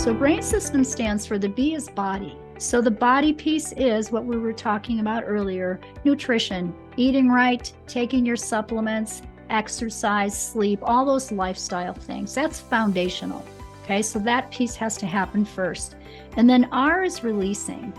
So brain system stands for the B is body. So the body piece is what we were talking about earlier: nutrition, eating right, taking your supplements, exercise, sleep, all those lifestyle things. That's foundational. Okay, so that piece has to happen first. And then R is releasing.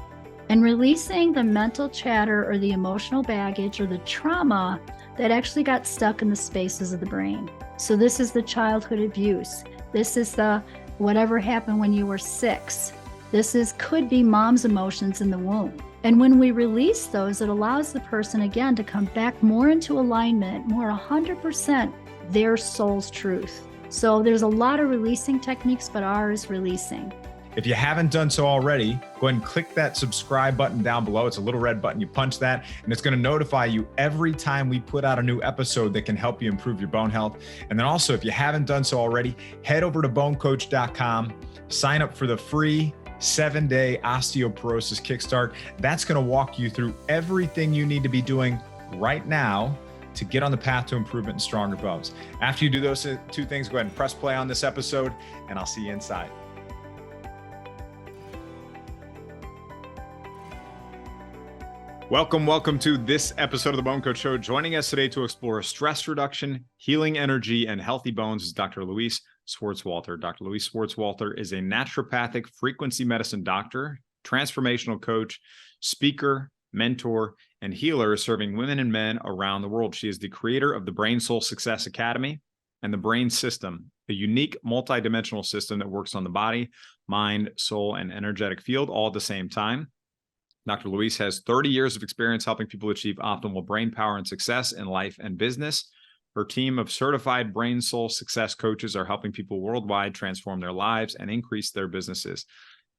And releasing the mental chatter or the emotional baggage or the trauma that actually got stuck in the spaces of the brain. So this is the childhood abuse. This is the whatever happened when you were 6. This could be mom's emotions in the womb. And when we release those, it allows the person again to come back more into alignment, more 100% their soul's truth. So there's a lot of releasing techniques, but R is releasing. If you haven't done so already, go ahead and click that subscribe button down below. It's a little red button. You punch that, and it's going to notify you every time we put out a new episode that can help you improve your bone health. And then also, if you haven't done so already, head over to BoneCoach.com, sign up for the free 7-day Osteoporosis Kickstart. That's going to walk you through everything you need to be doing right now to get on the path to improvement and stronger bones. After you do those 2 things, go ahead and press play on this episode, and I'll see you inside. Welcome to this episode of the BoneCoach Show. Joining us today to explore stress reduction, healing energy, and healthy bones is Dr. Louise Swartswalter. Dr. Louise Swartswalter is a naturopathic frequency medicine doctor, transformational coach, speaker, mentor, and healer serving women and men around the world. She is the creator of the Brain Soul Success Academy and the Brain System, a unique multidimensional system that works on the body, mind, soul, and energetic field all at the same time. Dr. Louise has 30 years of experience helping people achieve optimal brain power and success in life and business. Her team of certified brain soul success coaches are helping people worldwide transform their lives and increase their businesses.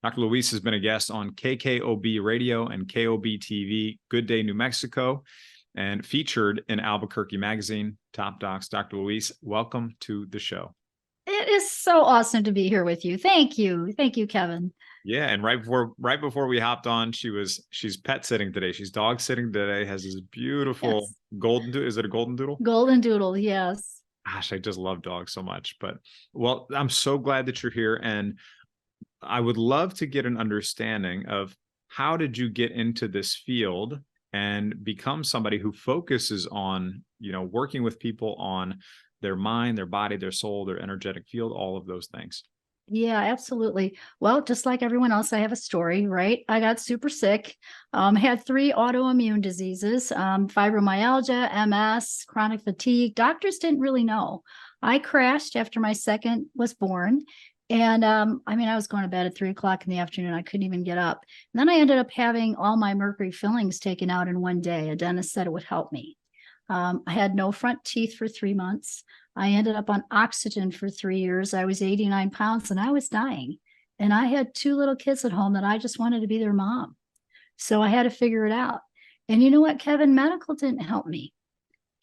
Dr. Louise has been a guest on KKOB Radio and KOB TV, Good Day, New Mexico, and featured in Albuquerque Magazine, Top Docs. Dr. Louise, welcome to the show. It is so awesome to be here with you. Thank you. Thank you, Kevin. Yeah, and right before we hopped on, she's pet sitting today. She's dog sitting today. Has this beautiful golden. Is it a golden doodle? Golden doodle, yes. Gosh, I just love dogs so much. But well, I'm so glad that you're here, and I would love to get an understanding of how did you get into this field and become somebody who focuses on, working with people on their mind, their body, their soul, their energetic field, all of those things. Yeah, absolutely. Well, just like everyone else, I have a story, right? I got super sick, had 3 autoimmune diseases, fibromyalgia, MS, chronic fatigue. Doctors didn't really know. I crashed after my second was born. And I was going to bed at 3:00 in the afternoon. I couldn't even get up. And then I ended up having all my mercury fillings taken out in one day. A dentist said it would help me. I had no front teeth for 3 months. I ended up on oxygen for 3 years. I was 89 pounds and I was dying. And I had 2 little kids at home that I just wanted to be their mom. So I had to figure it out. And you know what, Kevin? Medical didn't help me.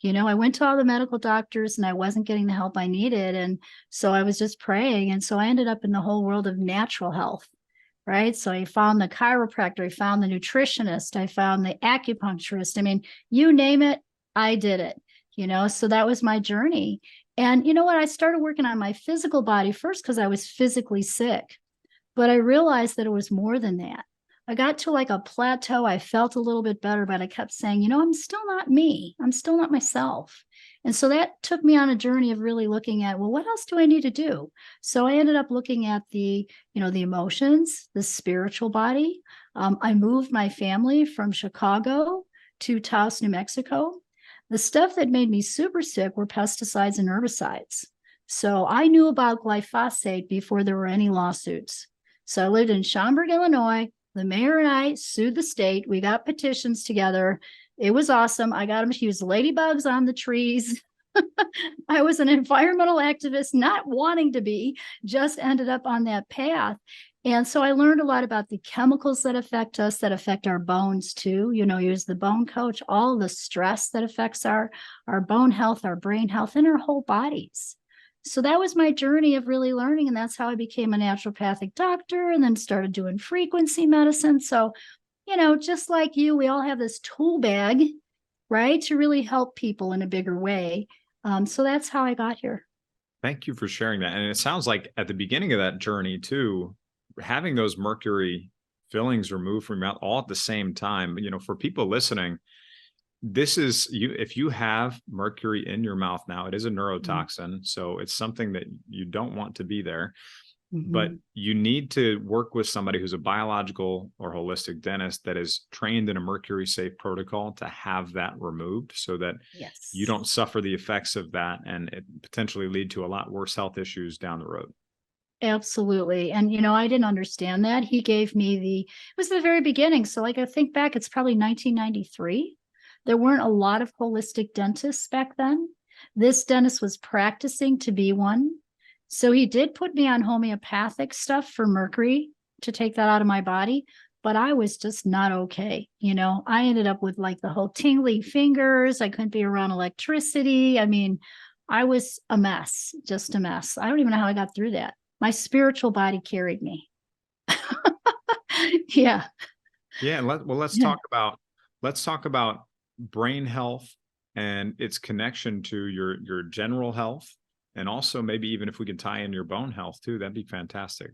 I went to all the medical doctors and I wasn't getting the help I needed. And so I was just praying. And so I ended up in the whole world of natural health, right? So I found the chiropractor, I found the nutritionist, I found the acupuncturist. You name it, I did it, so that was my journey. And you know what? I started working on my physical body first because I was physically sick, but I realized that it was more than that. I got to like a plateau. I felt a little bit better, but I kept saying, I'm still not me. I'm still not myself. And so that took me on a journey of really looking at, well, what else do I need to do? So I ended up looking at the emotions, the spiritual body. I moved my family from Chicago to Taos, New Mexico. The stuff that made me super sick were pesticides and herbicides. So I knew about glyphosate before there were any lawsuits. So I lived in Schaumburg, Illinois. The mayor and I sued the state. We got petitions together. It was awesome. I got them to use ladybugs on the trees. I was an environmental activist, not wanting to be, just ended up on that path. And so I learned a lot about the chemicals that affect us, that affect our bones too. Use the BoneCoach, all the stress that affects our bone health, our brain health, and our whole bodies. So that was my journey of really learning. And that's how I became a naturopathic doctor and then started doing frequency medicine. So, just like you, we all have this tool bag, right, to really help people in a bigger way. So that's how I got here. Thank you for sharing that. And it sounds like at the beginning of that journey too, having those mercury fillings removed from your mouth all at the same time, for people listening, this is if you have mercury in your mouth now, it is a neurotoxin. So it's something that you don't want to be there. But you need to work with somebody who's a biological or holistic dentist that is trained in a mercury safe protocol to have that removed, so that you don't suffer the effects of that and it potentially lead to a lot worse health issues down the road. Absolutely. And, I didn't understand that. He gave me it was the very beginning. So like, I think back, it's probably 1993. There weren't a lot of holistic dentists back then. This dentist was practicing to be one. So he did put me on homeopathic stuff for mercury to take that out of my body, but I was just not okay. I ended up with like the whole tingly fingers. I couldn't be around electricity. I mean, I was a mess, just a mess. I don't even know how I got through that. My spiritual body carried me. Yeah. Yeah. Let's talk about brain health and its connection to your general health. And also maybe even if we can tie in your bone health too, that'd be fantastic.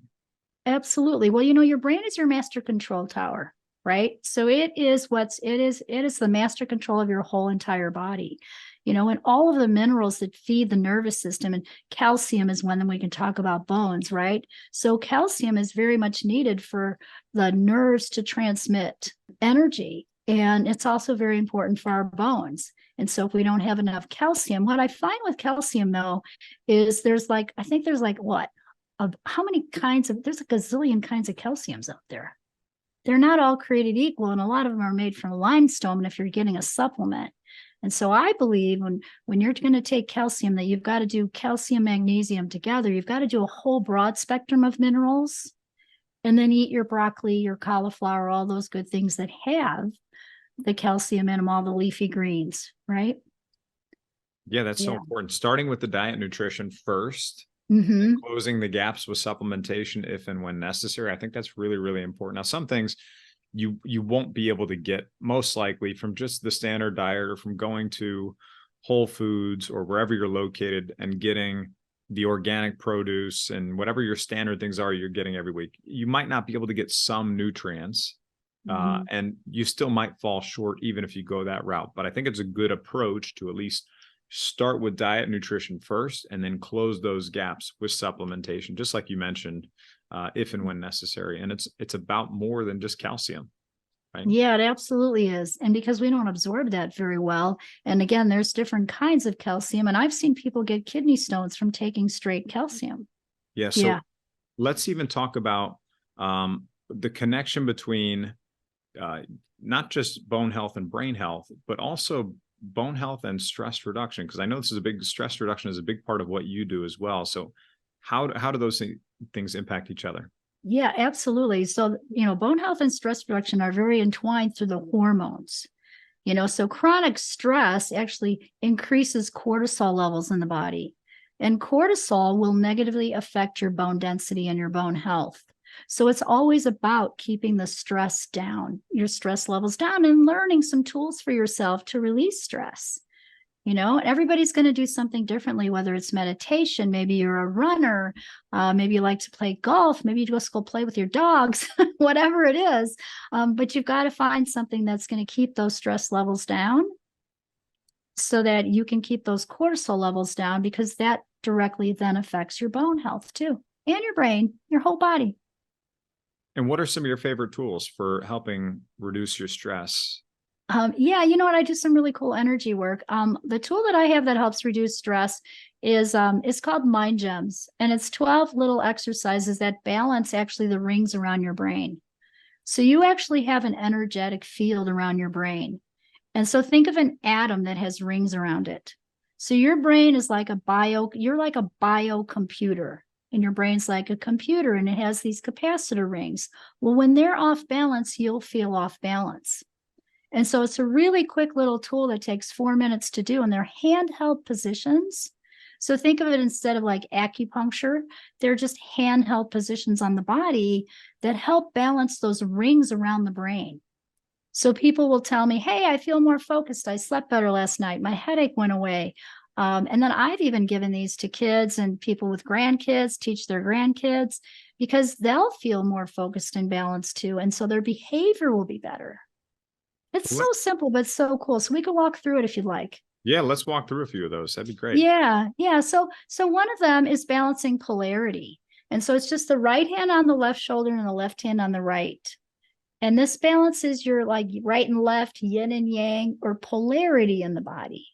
Absolutely. Well, your brain is your master control tower, right? So it is the master control of your whole entire body. And all of the minerals that feed the nervous system, and calcium is one that we can talk about bones, right? So calcium is very much needed for the nerves to transmit energy. And it's also very important for our bones. And so if we don't have enough calcium, what I find with calcium though, is there's a gazillion kinds of calciums out there. They're not all created equal. And a lot of them are made from limestone if you're getting a supplement. And so I believe when you're going to take calcium, that you've got to do calcium, magnesium together. You've got to do a whole broad spectrum of minerals, and then eat your broccoli, your cauliflower, all those good things that have the calcium in them, all the leafy greens, right? Yeah, that's so important. Starting with the diet and nutrition first, closing the gaps with supplementation if and when necessary. I think that's really, really important. Now, some things you won't be able to get most likely from just the standard diet or from going to Whole Foods or wherever you're located and getting the organic produce and whatever your standard things are you're getting every week. You might not be able to get some nutrients. And you still might fall short even if you go that route. But I think it's a good approach to at least start with diet and nutrition first, and then close those gaps with supplementation, just like you mentioned, if and when necessary. And it's about more than just calcium, right? Yeah, it absolutely is. And because we don't absorb that very well. And again, there's different kinds of calcium. And I've seen people get kidney stones from taking straight calcium. Yeah. So let's even talk about the connection between not just bone health and brain health, but also bone health and stress reduction. Because I know stress reduction is a big part of what you do as well. So how do those things impact each other? Yeah, absolutely. So, bone health and stress reduction are very entwined through the hormones. So chronic stress actually increases cortisol levels in the body. And cortisol will negatively affect your bone density and your bone health. So it's always about keeping the stress down, your stress levels down, and learning some tools for yourself to release stress. Everybody's going to do something differently, whether it's meditation, maybe you're a runner, maybe you like to play golf, maybe you just go play with your dogs, whatever it is. But you've got to find something that's going to keep those stress levels down so that you can keep those cortisol levels down, because that directly then affects your bone health too, and your brain, your whole body. And what are some of your favorite tools for helping reduce your stress? You know what? I do some really cool energy work. The tool that I have that helps reduce stress is it's called Mind Gems, and it's 12 little exercises that balance actually the rings around your brain. So you actually have an energetic field around your brain. And so think of an atom that has rings around it. So your brain is like you're like a biocomputer. And your brain's like a computer, and it has these capacitor rings. Well, when they're off balance, you'll feel off balance. And so it's a really quick little tool that takes 4 minutes to do, and they're handheld positions. So think of it, instead of like acupuncture, they're just handheld positions on the body that help balance those rings around the brain. So people will tell me, hey, I feel more focused. I slept better last night. My headache went away. And then I've even given these to kids and people with grandkids, teach their grandkids. because they'll feel more focused and balanced too. And so their behavior will be better. It's so simple, but so cool. So we can walk through it if you'd like. Yeah, let's walk through a few of those. That'd be great. Yeah. So one of them is balancing polarity. And so it's just the right hand on the left shoulder and the left hand on the right. And this balances your like right and left, yin and yang, or polarity in the body.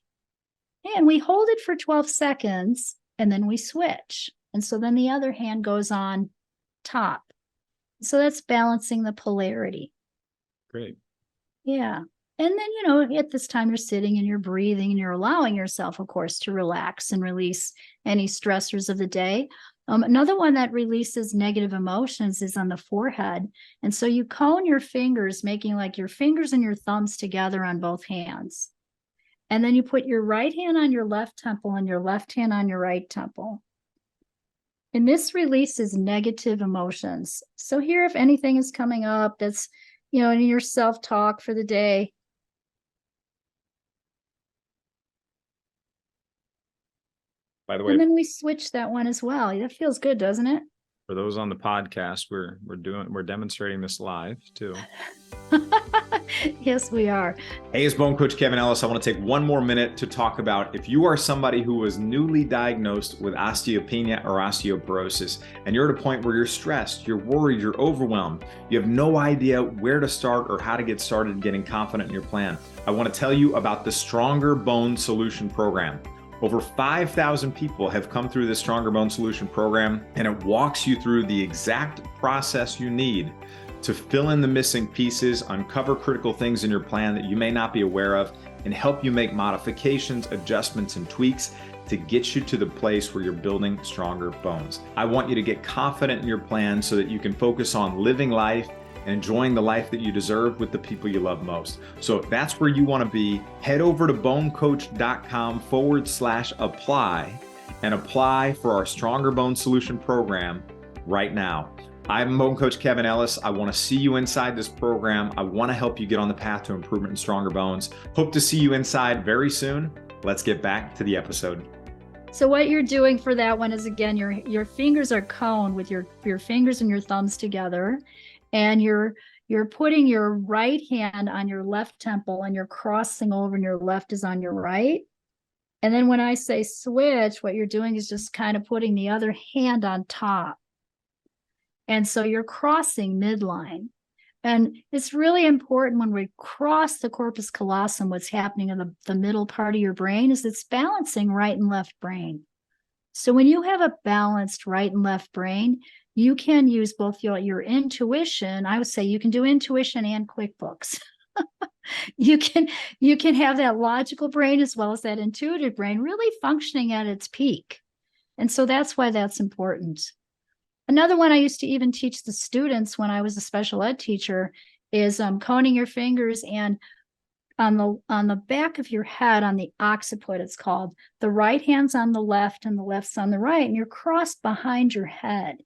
And we hold it for 12 seconds and then we switch. And so then the other hand goes on top. So that's balancing the polarity. Great. Yeah. And then, at this time you're sitting and you're breathing and you're allowing yourself, of course, to relax and release any stressors of the day. Another one that releases negative emotions is on the forehead. And so you cone your fingers, making like your fingers and your thumbs together on both hands. And then you put your right hand on your left temple and your left hand on your right temple. And this releases negative emotions. So here, if anything is coming up that's, in your self-talk for the day, by the way, and then we switch that one as well. That feels good, doesn't it? For those on the podcast, we're demonstrating this live too. Yes, we are. Hey, it's Bone Coach Kevin Ellis. I want to take one more minute to talk about if you are somebody who was newly diagnosed with osteopenia or osteoporosis, and you're at a point where you're stressed, you're worried, you're overwhelmed, you have no idea where to start or how to get started getting confident in your plan. I want to tell you about the Stronger Bone Solution Program. Over 5,000 people have come through this Stronger Bone Solution Program, and it walks you through the exact process you need to fill in the missing pieces, uncover critical things in your plan that you may not be aware of, and help you make modifications, adjustments, and tweaks to get you to the place where you're building stronger bones. I want you to get confident in your plan so that you can focus on living life and enjoying the life that you deserve with the people you love most. So if that's where you want to be, head over to bonecoach.com/apply and apply for our Stronger Bone Solution Program right now. I'm Bone Coach Kevin Ellis. I want to see you inside this program. I want to help you get on the path to improvement and stronger bones. Hope to see you inside very soon. Let's get back to the episode. So what you're doing for that one is, again, your fingers are coned with your fingers and your thumbs together, and you're putting your right hand on your left temple and you're crossing over, and your left is on your right. And then when I say switch, what you're doing is just kind of putting the other hand on top. And so you're crossing midline. And it's really important when we cross the corpus callosum, what's happening in the middle part of your brain is it's balancing right and left brain. So when you have a balanced right and left brain, you can use both your intuition. I would say you can do intuition and QuickBooks. You can have that logical brain as well as that intuitive brain really functioning at its peak. And so that's why that's important. Another one I used to even teach the students when I was a special ed teacher is coning your fingers, and on the back of your head, on the occiput, it's called, the right hand's on the left and the left's on the right, and you're crossed behind your head.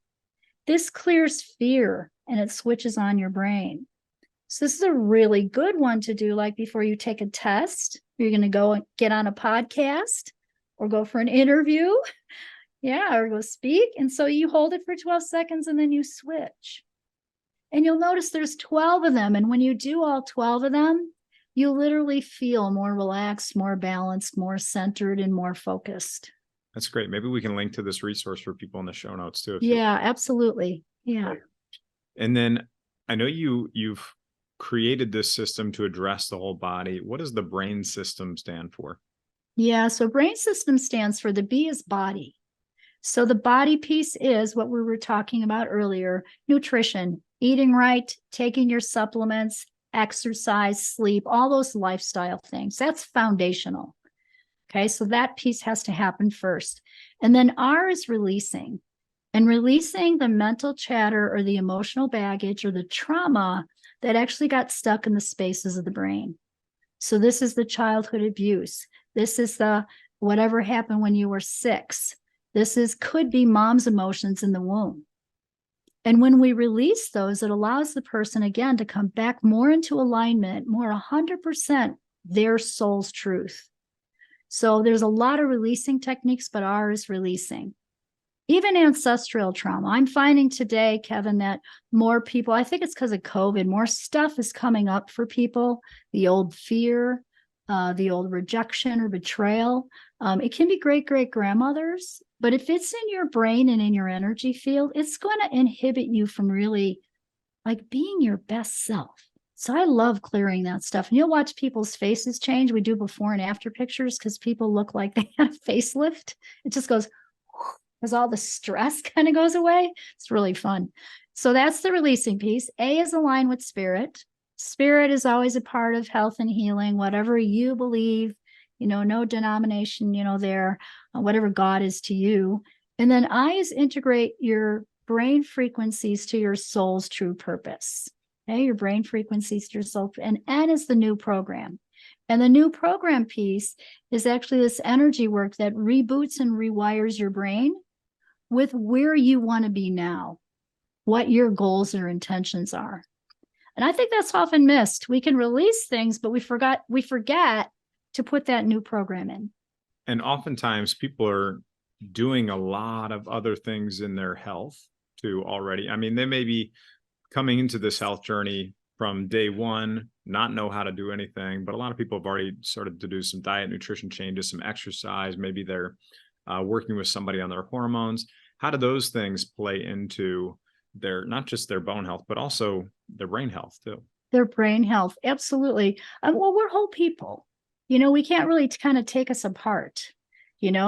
This clears fear and it switches on your brain. So this is a really good one to do, like before you take a test, you're going to go and get on a podcast or go for an interview. Yeah, or go speak. And so you hold it for 12 seconds and then you switch. And you'll notice there's 12 of them. And when you do all 12 of them, you literally feel more relaxed, more balanced, more centered, and more focused. That's great. Maybe we can link to this resource for people in the show notes too. Yeah, absolutely. Yeah. And then I know you've created this system to address the whole body. What does the brain system stand for? Yeah, so brain system stands for, the B is body. So the body piece is what we were talking about earlier: nutrition, eating right, taking your supplements, exercise, sleep, all those lifestyle things. That's foundational. Okay, so that piece has to happen first. And then R is releasing, and releasing the mental chatter or the emotional baggage or the trauma that actually got stuck in the spaces of the brain. So this is the childhood abuse. This is the whatever happened when you were 6. This could be mom's emotions in the womb. And when we release those, it allows the person, again, to come back more into alignment, more 100% their soul's truth. So there's a lot of releasing techniques, but R is releasing. even ancestral trauma. I'm finding today, Kevin, that more people, I think it's because of COVID, more stuff is coming up for people. The old fear, the old rejection or betrayal. It can be great grandmothers, but if it's in your brain and in your energy field, it's going to inhibit you from really like being your best self. So I love clearing that stuff. And you'll watch people's faces change. We do before and after pictures because people look like they had a facelift. It just goes, because all the stress kind of goes away. It's really fun. So that's the releasing piece. A is aligned with spirit. Spirit is always a part of health and healing, whatever you believe, no denomination, there, whatever God is to you. And then I is integrate your brain frequencies to your soul's true purpose. Okay, your brain frequencies to your soul. And N is the new program. And the new program piece is actually this energy work that reboots and rewires your brain with where you want to be now, what your goals or intentions are. And I think that's often missed. We can release things, but we forget to put that new program in. And oftentimes people are doing a lot of other things in their health too already. I mean, they may be coming into this health journey from day one, not know how to do anything, but a lot of people have already started to do some diet, nutrition changes, some exercise. Maybe they're working with somebody on their hormones. How do those things play into their, not just their bone health, but also their brain health too? Their brain health. Absolutely. Well, we're whole people. We can't really kind of take us apart.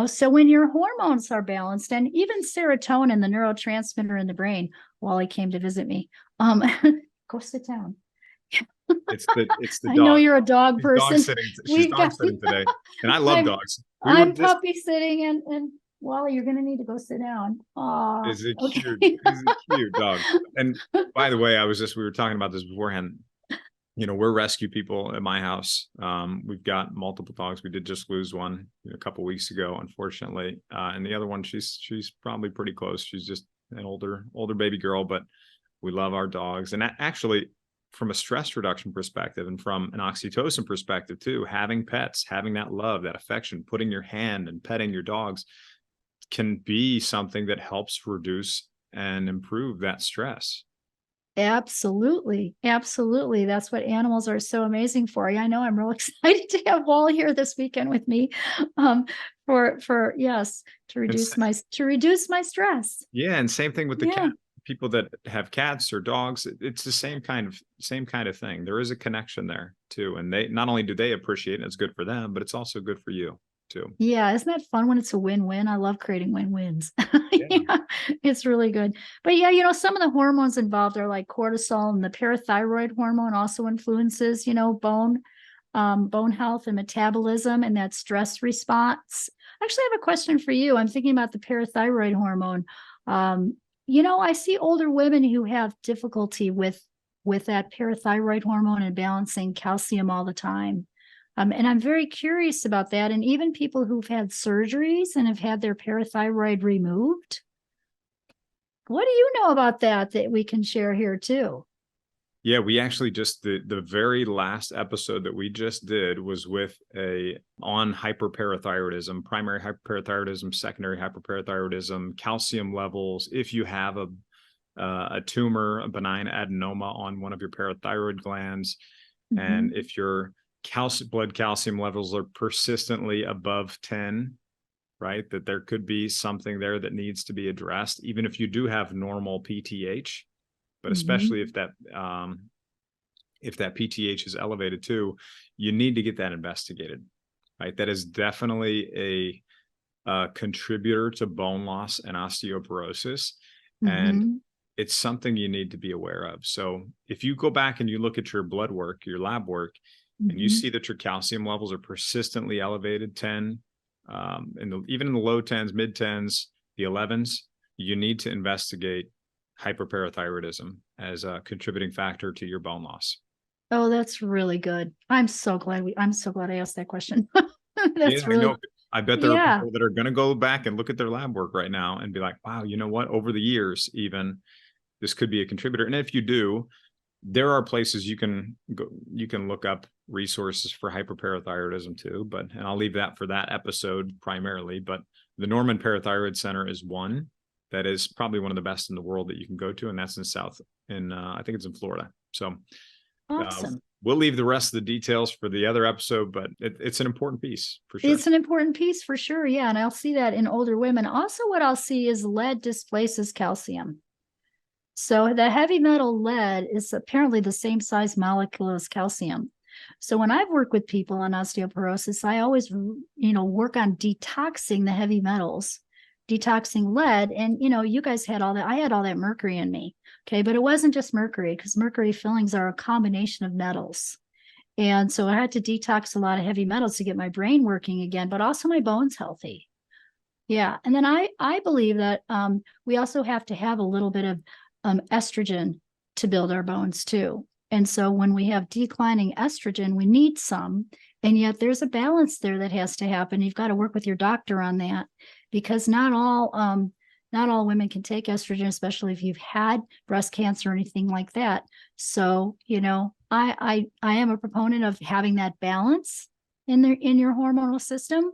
So when your hormones are balanced, and even serotonin, the neurotransmitter in the brain, Wally came to visit me. Go sit down. It's the dog. I know you're a dog person. She's dog sitting today, and I love dogs. I'm puppy sitting, and Wally, you're going to need to go sit down. Aww, is it okay. cute? Is it cute dog? And by the way, we were talking about this beforehand. We're rescue people at my house. We've got multiple dogs. We did just lose one a couple of weeks ago, unfortunately. And the other one, she's probably pretty close. She's just an older baby girl, but we love our dogs. And actually, from a stress reduction perspective and from an oxytocin perspective too, having pets, having that love, that affection, putting your hand and petting your dogs can be something that helps reduce and improve that stress. Absolutely. That's what animals are so amazing for. I know I'm real excited to have Wally here this weekend with me, to reduce my stress. Yeah, and same thing with the cat. People that have cats or dogs, it's the same kind of thing. There is a connection there too, and they not only do they appreciate it, and it's good for them, but it's also good for you too. Yeah, isn't that fun when it's a win-win? I love creating win-wins. Yeah, it's really good. But yeah, some of the hormones involved are like cortisol, and the parathyroid hormone also influences, bone health and metabolism and that stress response. Actually, I have a question for you. I'm thinking about the parathyroid hormone. I see older women who have difficulty with that parathyroid hormone and balancing calcium all the time. And I'm very curious about that. And even people who've had surgeries and have had their parathyroid removed. What do you know about that we can share here too? Yeah, we actually just, the very last episode that we just did was on hyperparathyroidism, primary hyperparathyroidism, secondary hyperparathyroidism, calcium levels. If you have a tumor, a benign adenoma on one of your parathyroid glands, and if your blood calcium levels are persistently above 10, right, that there could be something there that needs to be addressed, even if you do have normal PTH, but especially if that PTH is elevated too, you need to get that investigated, right? That is definitely a contributor to bone loss and osteoporosis. And it's something you need to be aware of. So if you go back and you look at your blood work, your lab work, and you see that your calcium levels are persistently elevated, 10, even in the low 10s, mid 10s, the 11s, you need to investigate hyperparathyroidism as a contributing factor to your bone loss. Oh, that's really good. I'm so glad I asked that question. That's really, I bet there are people that are going to go back and look at their lab work right now and be like, wow, you know what? Over the years, even this could be a contributor. And if you do, there are places you can go, you can look up resources for hyperparathyroidism too, and I'll leave that for that episode primarily, but the Norman Parathyroid Center is one. that is probably one of the best in the world that you can go to, and that's I think it's in Florida. So Awesome. we'll leave the rest of the details for the other episode, but it's an important piece for sure. It's an important piece for sure. Yeah. And I'll see that in older women. Also, what I'll see is lead displaces calcium. So the heavy metal lead is apparently the same size molecule as calcium. So when I've worked with people on osteoporosis, I always, work on detoxing the heavy metals, detoxing lead. And, you guys had all that. I had all that mercury in me. Okay. But it wasn't just mercury, because mercury fillings are a combination of metals. And so I had to detox a lot of heavy metals to get my brain working again, but also my bones healthy. Yeah. And then I believe that we also have to have a little bit of estrogen to build our bones too. And so when we have declining estrogen, we need some, and yet there's a balance there that has to happen. You've got to work with your doctor on that, because not all women can take estrogen, especially if you've had breast cancer or anything like that. So, I am a proponent of having that balance in your hormonal system.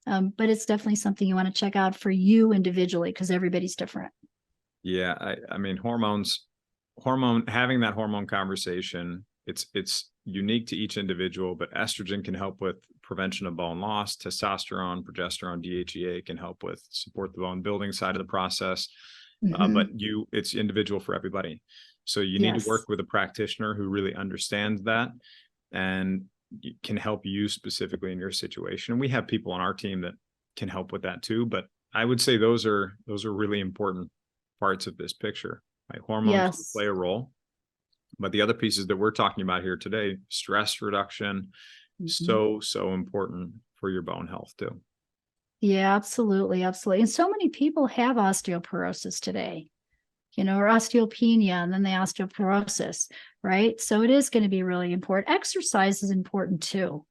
But it's definitely something you want to check out for you individually, because everybody's different. Yeah. I mean, having that hormone conversation, it's unique to each individual, but estrogen can help with prevention of bone loss. Testosterone, progesterone, DHEA can help with support the bone building side of the process. But it's individual for everybody. So you need to work with a practitioner who really understands that and can help you specifically in your situation. And we have people on our team that can help with that too. But I would say those are really important parts of this picture. Right? Hormones play a role, but the other pieces that we're talking about here today, stress reduction, so important for your bone health too. Yeah, absolutely. Absolutely. And so many people have osteoporosis today, or osteopenia, and then the osteoporosis, right? So it is going to be really important. Exercise is important too.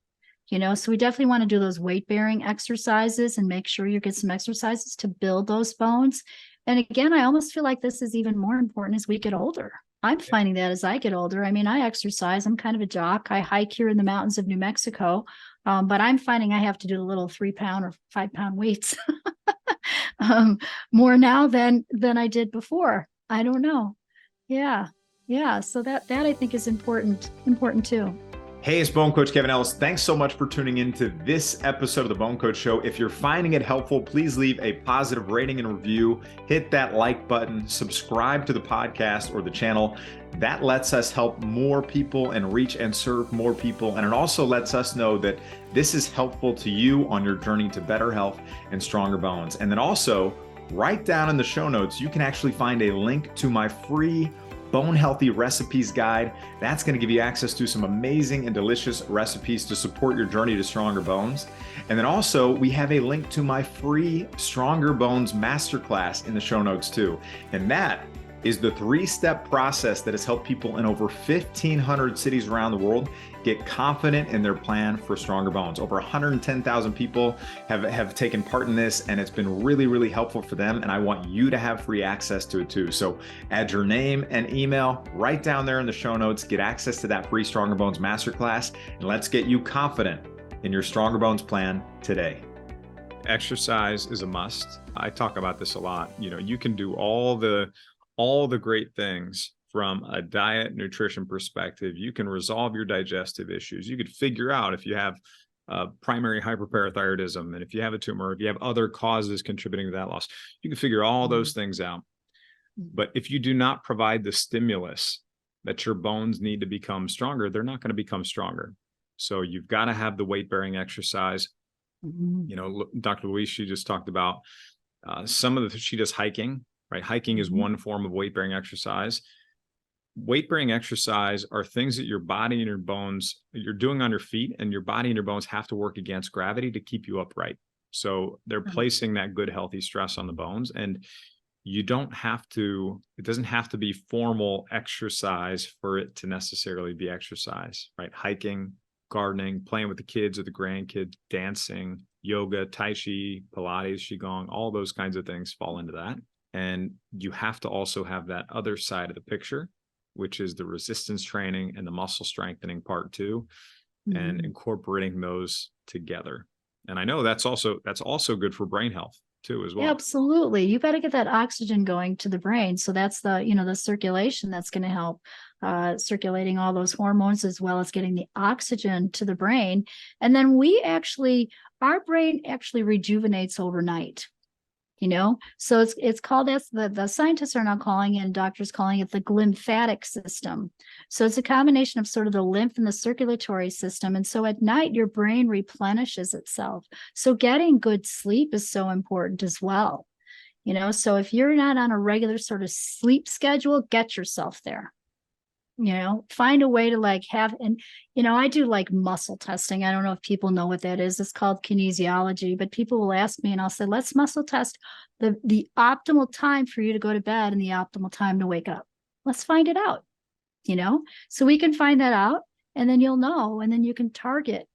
So we definitely want to do those weight-bearing exercises and make sure you get some exercises to build those bones. And again, I almost feel like this is even more important as we get older. I'm finding that as I get older. I mean, I exercise. I'm kind of a jock. I hike here in the mountains of New Mexico, but I'm finding I have to do the little 3-pound or 5-pound weights more now than I did before. I don't know. Yeah. So that I think is important too. Hey, it's Bone Coach Kevin Ellis. Thanks so much for tuning into this episode of the Bone Coach Show. If you're finding it helpful, please leave a positive rating and review. Hit that like button, subscribe to the podcast or the channel. That lets us help more people and reach and serve more people. And it also lets us know that this is helpful to you on your journey to better health and stronger bones. And then also, right down in the show notes, you can actually find a link to my free Bone Healthy Recipes Guide. That's going to give you access to some amazing and delicious recipes to support your journey to stronger bones. And then also, we have a link to my free Stronger Bones Masterclass in the show notes too. And that is the 3-step process that has helped people in over 1,500 cities around the world get confident in their plan for stronger bones. Over 110,000 people have taken part in this, and it's been really, really helpful for them. And I want you to have free access to it too. So add your name and email right down there in the show notes, get access to that free Stronger Bones Masterclass, and let's get you confident in your Stronger Bones plan today. Exercise is a must. I talk about this a lot. You can do all the great things from a diet nutrition perspective. You can resolve your digestive issues. You could figure out if you have primary hyperparathyroidism, and if you have a tumor, if you have other causes contributing to that loss, you can figure all those things out. But if you do not provide the stimulus that your bones need to become stronger, they're not going to become stronger. So you've got to have the weight-bearing exercise. Dr. Louise, she just talked about she does hiking. Right? Hiking is one form of weight-bearing exercise. Weight-bearing exercise are things that your body and your bones, you're doing on your feet, and your body and your bones have to work against gravity to keep you upright. So they're placing that good, healthy stress on the bones. And it doesn't have to be formal exercise for it to necessarily be exercise, right? Hiking, gardening, playing with the kids or the grandkids, dancing, yoga, Tai Chi, Pilates, Qigong, all those kinds of things fall into that. And you have to also have that other side of the picture, which is the resistance training and the muscle strengthening part too, and incorporating those together. And I know that's also good for brain health too, as well. Absolutely. You got to get that oxygen going to the brain. So that's the, the circulation that's going to help circulating all those hormones, as well as getting the oxygen to the brain. And then our brain actually rejuvenates overnight. So it's called, that's the scientists are now calling it, and doctors calling it, the glymphatic system. So it's a combination of sort of the lymph and the circulatory system. And so at night, your brain replenishes itself. So getting good sleep is so important as well. So if you're not on a regular sort of sleep schedule, get yourself there. Find a way to I do like muscle testing. I don't know if people know what that is. It's called kinesiology, but people will ask me and I'll say, let's muscle test the optimal time for you to go to bed and the optimal time to wake up. Let's find it out, so we can find that out, and then you'll know, and then you can target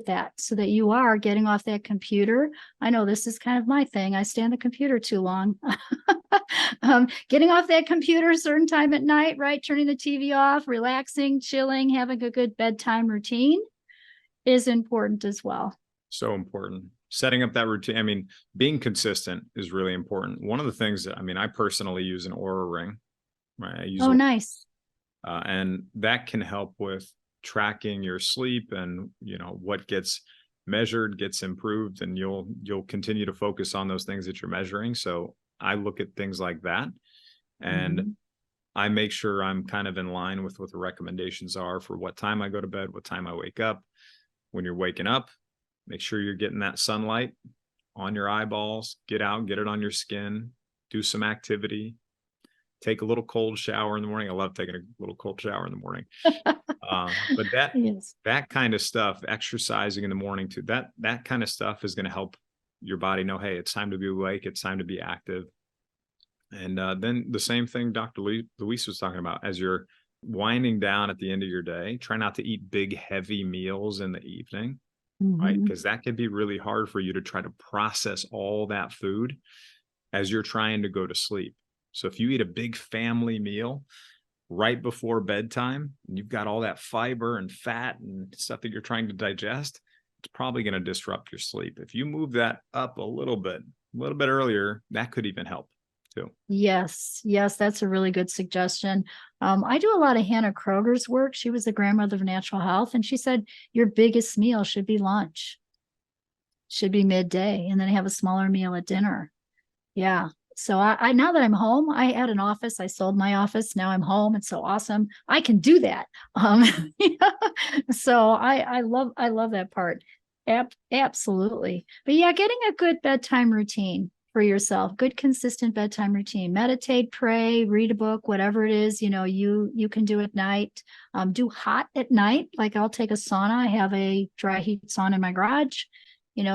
that so that you are getting off that computer. I know this is kind of my thing. I stay on the computer too long. Getting off that computer a certain time at night, right? Turning the TV off, relaxing, chilling, having a good bedtime routine is important as well. So important. Setting up that routine. I mean, being consistent is really important. One of the things that, I personally use an Oura ring, right? I use nice. And that can help with tracking your sleep, and what gets measured gets improved, and you'll continue to focus on those things that you're measuring. So I look at things like that, and I make sure I'm kind of in line with what the recommendations are for what time I go to bed, what time I wake up. When you're waking up, make sure you're getting that sunlight on your eyeballs. Get out, get it on your skin, do some activity, take a little cold shower in the morning. I love taking a little cold shower in the morning. But that kind of stuff, exercising in the morning too, that kind of stuff is going to help your body know, hey, it's time to be awake. It's time to be active. And then the same thing Dr. Louise was talking about, as you're winding down at the end of your day, try not to eat big, heavy meals in the evening, right? Because that can be really hard for you to try to process all that food as you're trying to go to sleep. So if you eat a big family meal right before bedtime, and you've got all that fiber and fat and stuff that you're trying to digest, it's probably going to disrupt your sleep. If you move that up a little bit earlier, that could even help too. Yes, that's a really good suggestion. I do a lot of Hannah Kroger's work. She was the grandmother of natural health, and she said your biggest meal should be lunch, should be midday, and then have a smaller meal at dinner. Yeah. So I now that I'm home, I had an office. I sold my office. Now I'm home. It's so awesome. I can do that. So I love that part. Absolutely. But yeah, getting a good bedtime routine for yourself, good consistent bedtime routine. Meditate, pray, read a book, whatever it is, you can do at night. Do hot at night. Like I'll take a sauna. I have a dry heat sauna in my garage.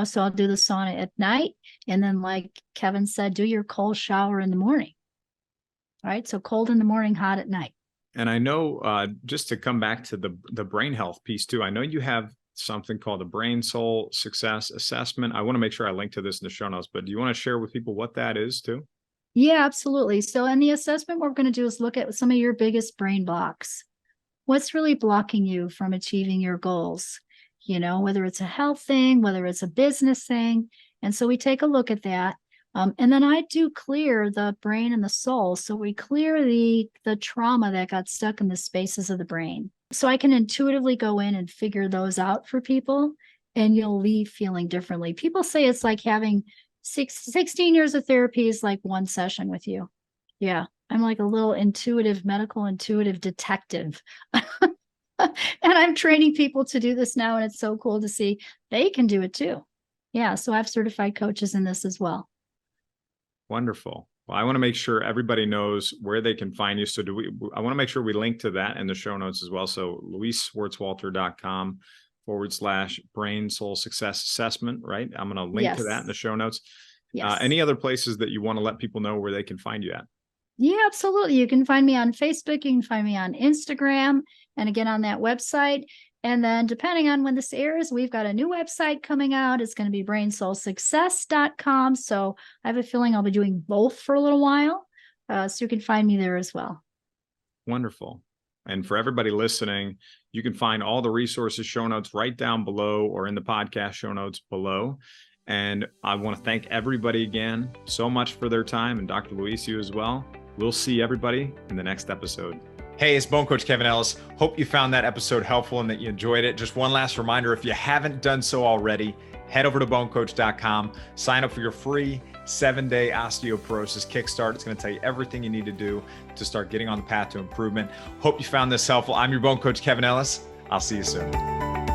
So I'll do the sauna at night. And then, like Kevin said, do your cold shower in the morning. All right. So cold in the morning, hot at night. And I know, just to come back to the brain health piece too, I know you have something called the Brain Soul Success Assessment. I want to make sure I link to this in the show notes, but do you want to share with people what that is too? Yeah, absolutely. So in the assessment, what we're going to do is look at some of your biggest brain blocks. What's really blocking you from achieving your goals? Whether it's a health thing, whether it's a business thing. And so we take a look at that. And then I do clear the brain and the soul. So we clear the trauma that got stuck in the spaces of the brain. So I can intuitively go in and figure those out for people, and you'll leave feeling differently. People say it's like having 16 years of therapy is like one session with you. Yeah. I'm like a little medical intuitive detective. And I'm training people to do this now. And it's so cool to see they can do it too. Yeah. So I have certified coaches in this as well. Wonderful. Well, I want to make sure everybody knows where they can find you. So I want to make sure we link to that in the show notes as well. So LouiseSwartswalter.com/brain soul success assessment, right? I'm going to link to that in the show notes. Yes. Any other places that you want to let people know where they can find you at? Yeah, absolutely. You can find me on Facebook. You can find me on Instagram, and again on that website. And then depending on when this airs, we've got a new website coming out. It's going to be brainsoulsuccess.com. So I have a feeling I'll be doing both for a little while. So you can find me there as well. Wonderful. And for everybody listening, you can find all the resources, show notes right down below, or in the podcast show notes below. And I want to thank everybody again so much for their time, and Dr. Louise, you as well. We'll see everybody in the next episode. Hey, it's Bone Coach Kevin Ellis. Hope you found that episode helpful and that you enjoyed it. Just one last reminder, if you haven't done so already, head over to bonecoach.com, sign up for your free 7-day osteoporosis kickstart. It's going to tell you everything you need to do to start getting on the path to improvement. Hope you found this helpful. I'm your Bone Coach Kevin Ellis. I'll see you soon.